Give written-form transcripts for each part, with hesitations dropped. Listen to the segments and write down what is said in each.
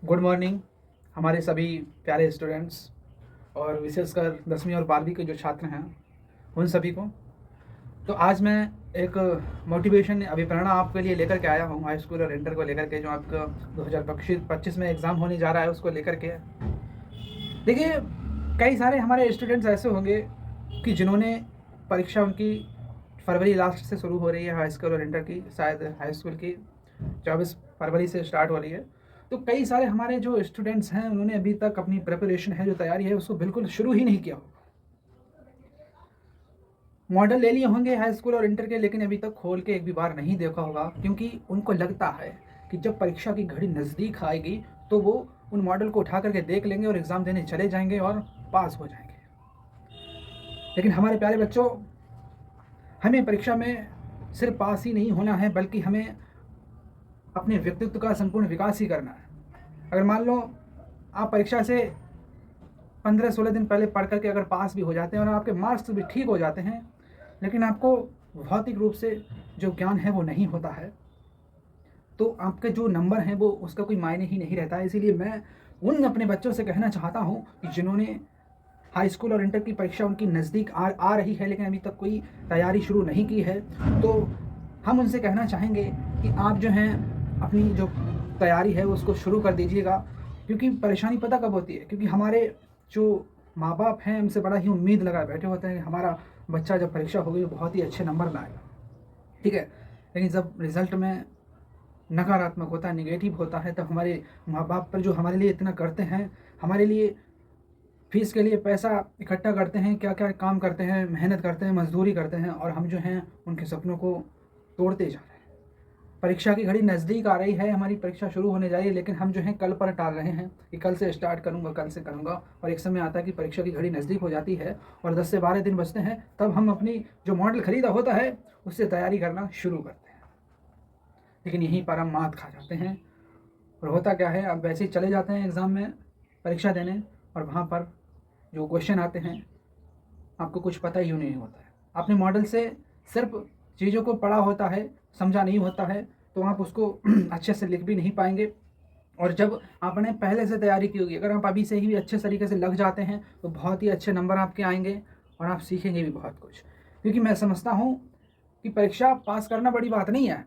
Good morning हमारे सभी प्यारे स्टूडेंट्स और विशेषकर 10वीं और 12वीं के जो छात्र हैं उन सभी को। तो आज मैं एक मोटिवेशन अभिप्रेरणा आपके लिए लेकर के आया हूँ हाई स्कूल और इंटर को लेकर के, जो आपका 2025 में एग्ज़ाम होने जा रहा है उसको लेकर के। देखिए, कई सारे हमारे स्टूडेंट्स ऐसे होंगे कि जिन्होंने परीक्षा उनकी फरवरी लास्ट से शुरू हो रही है, हाई स्कूल और इंटर की, शायद हाई स्कूल की 24 फरवरी से स्टार्ट हो रही है। तो कई सारे हमारे जो स्टूडेंट्स हैं उन्होंने अभी तक अपनी प्रिपरेशन है, जो तैयारी है, उसको बिल्कुल शुरू ही नहीं किया होगा। मॉडल ले लिए होंगे हाई स्कूल और इंटर के, लेकिन अभी तक खोल के एक भी बार नहीं देखा होगा, क्योंकि उनको लगता है कि जब परीक्षा की घड़ी नज़दीक आएगी तो वो उन मॉडल को उठा करके देख लेंगे और एग्ज़ाम देने चले जाएंगे और पास हो जाएंगे। लेकिन हमारे प्यारे बच्चों, हमें परीक्षा में सिर्फ पास ही नहीं होना है, बल्कि हमें अपने व्यक्तित्व का संपूर्ण विकास ही करना है। अगर मान लो आप परीक्षा से 15-16 दिन पहले पढ़ करके अगर पास भी हो जाते हैं और आपके मार्क्स भी ठीक हो जाते हैं, लेकिन आपको भौतिक रूप से जो ज्ञान है वो नहीं होता है, तो आपके जो नंबर हैं वो उसका कोई मायने ही नहीं रहता है। इसीलिए मैं उन अपने बच्चों से कहना चाहता हूँ कि जिन्होंने हाई स्कूल और इंटर की परीक्षा उनकी नज़दीक आ रही है, लेकिन अभी तक कोई तैयारी शुरू नहीं की है, तो हम उनसे कहना चाहेंगे कि आप जो हैं अपनी जो तैयारी है उसको शुरू कर दीजिएगा। क्योंकि परेशानी पता कब होती है, क्योंकि हमारे जो माँ बाप हैं हमसे बड़ा ही उम्मीद लगाए बैठे होते हैं कि हमारा बच्चा जब परीक्षा होगी तो बहुत ही अच्छे नंबर लाएगा, ठीक है। लेकिन जब रिज़ल्ट में नकारात्मक होता है, निगेटिव होता है, तब हमारे माँ बाप पर जो हमारे लिए इतना करते हैं, हमारे लिए फीस के लिए पैसा इकट्ठा करते हैं, क्या क्या काम करते हैं, मेहनत करते हैं, मजदूरी करते हैं, और हम जो हैं उनके सपनों को तोड़ते जा रहे हैं। परीक्षा की घड़ी नज़दीक आ रही है, हमारी परीक्षा शुरू होने जा रही है, लेकिन हम जो है कल पर टाल रहे हैं कि कल से स्टार्ट करूँगा, कल से करूँगा, और एक समय आता है कि परीक्षा की घड़ी नज़दीक हो जाती है और 10 से 12 दिन बचते हैं, तब हम अपनी जो मॉडल ख़रीदा होता है उससे तैयारी करना शुरू करते हैं। लेकिन यहीं पर हम मात खा जाते हैं, और होता क्या है, अब वैसे ही चले जाते हैं एग्ज़ाम में परीक्षा देने, और वहाँ पर जो क्वेश्चन आते हैं आपको कुछ पता ही नहीं होता है। आपने मॉडल से सिर्फ चीज़ों को पढ़ा होता है, समझा नहीं होता है, तो आप उसको अच्छे से लिख भी नहीं पाएंगे। और जब आपने पहले से तैयारी की होगी, अगर आप अभी से ही अच्छे तरीके से लग जाते हैं तो बहुत ही अच्छे नंबर आपके आएंगे और आप सीखेंगे भी बहुत कुछ। क्योंकि मैं समझता हूँ कि परीक्षा पास करना बड़ी बात नहीं है,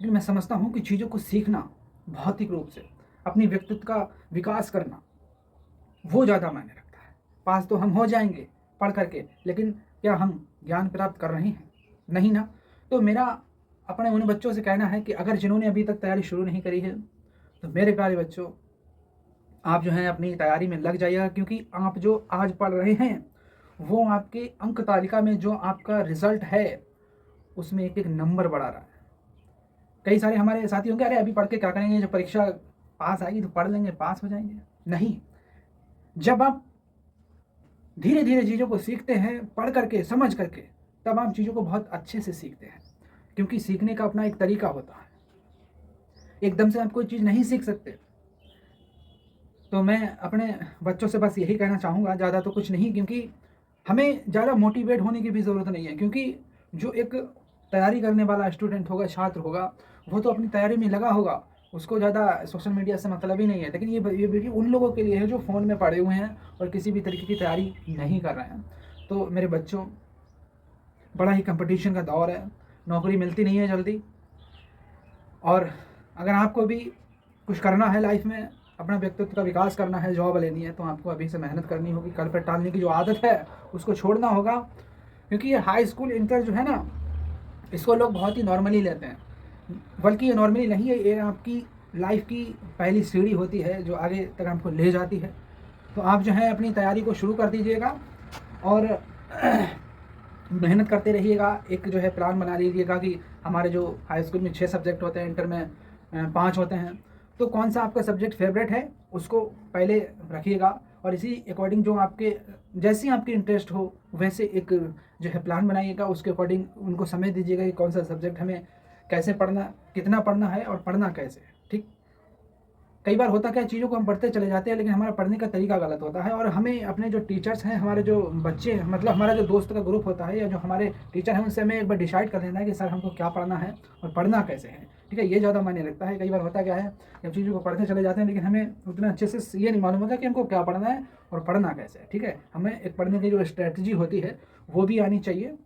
लेकिन मैं समझता हूँ कि चीज़ों को सीखना, भौतिक रूप से अपनी व्यक्तित्व का विकास करना, वो ज़्यादा मायने रखता है। पास तो हम हो जाएंगे पढ़ करके, लेकिन क्या हम ज्ञान प्राप्त कर रहे हैं? नहीं ना। तो मेरा अपने उन बच्चों से कहना है कि अगर जिन्होंने अभी तक तैयारी शुरू नहीं करी है, तो मेरे प्यारे बच्चों, आप जो हैं अपनी तैयारी में लग जाइएगा, क्योंकि आप जो आज पढ़ रहे हैं वो आपके अंक तालिका में जो आपका रिजल्ट है उसमें एक एक नंबर बढ़ा रहा है। कई सारे हमारे साथी होंगे, अरे अभी पढ़ के क्या करेंगे, जब परीक्षा पास आएगी तो पढ़ लेंगे, पास हो जाएंगे। नहीं, जब आप धीरे धीरे चीज़ों को सीखते हैं, पढ़ करके, समझ करके, तब आप चीज़ों को बहुत अच्छे से सीखते हैं। क्योंकि सीखने का अपना एक तरीका होता है, एकदम से आप कोई चीज़ नहीं सीख सकते। तो मैं अपने बच्चों से बस यही कहना चाहूँगा, ज़्यादा तो कुछ नहीं, क्योंकि हमें ज़्यादा मोटिवेट होने की भी ज़रूरत नहीं है। क्योंकि जो एक तैयारी करने वाला स्टूडेंट होगा, छात्र होगा, वो तो अपनी तैयारी में लगा होगा, उसको ज़्यादा सोशल मीडिया से मतलब ही नहीं है। लेकिन ये वीडियो उन लोगों के लिए है जो फ़ोन में पड़े हुए हैं और किसी भी तरीके की तैयारी नहीं कर रहे हैं। तो मेरे बच्चों, बड़ा ही कंपटीशन का दौर है, नौकरी मिलती नहीं है जल्दी, और अगर आपको भी कुछ करना है लाइफ में, अपना व्यक्तित्व का विकास करना है, जॉब लेनी है, तो आपको अभी से मेहनत करनी होगी। कल पर टालने की जो आदत है उसको छोड़ना होगा। क्योंकि ये हाई स्कूल इंटर जो है ना, इसको लोग बहुत ही नॉर्मली लेते हैं, बल्कि ये नॉर्मली नहीं है, ये आपकी लाइफ की पहली सीढ़ी होती है जो आगे तक आपको ले जाती है। तो आप जो है अपनी तैयारी को शुरू कर दीजिएगा और मेहनत करते रहिएगा। एक जो है प्लान बना लीजिएगा कि हमारे जो हाई स्कूल में 6 सब्जेक्ट होते हैं, इंटर में 5 होते हैं, तो कौन सा आपका सब्जेक्ट फेवरेट है उसको पहले रखिएगा, और इसी अकॉर्डिंग जो आपके जैसे आपके इंटरेस्ट हो वैसे एक जो है प्लान बनाइएगा, उसके अकॉर्डिंग उनको समय दीजिएगा कि कौन सा सब्जेक्ट हमें कैसे पढ़ना, कितना पढ़ना है और पढ़ना कैसे है, ठीक। कई बार होता क्या है, चीज़ों को हम पढ़ते चले जाते हैं, लेकिन हमारा पढ़ने का तरीका गलत होता है, और हमें अपने जो टीचर्स हैं, हमारे जो बच्चे, मतलब हमारा जो दोस्त का ग्रुप होता है या जो हमारे टीचर हैं, उनसे हमें एक बार डिसाइड कर लेना है कि सर हमको क्या पढ़ना है और पढ़ना कैसे है। ठीक है, ये ज़्यादा मायने रखता है। कई बार होता क्या है कि हम चीज़ों को पढ़ते चले जाते हैं लेकिन हमें उतना अच्छे से ये नहीं मालूम होता कि हमको क्या पढ़ना है और पढ़ना कैसे है। ठीक है, हमें एक पढ़ने की जो स्ट्रेटजी होती है वो भी आनी चाहिए।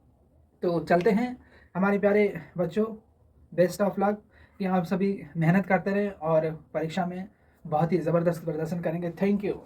तो चलते हैं हमारे प्यारे बच्चों, बेस्ट ऑफ लक कि आप सभी मेहनत करते रहें और परीक्षा में बहुत ही ज़बरदस्त प्रदर्शन करेंगे। Thank you.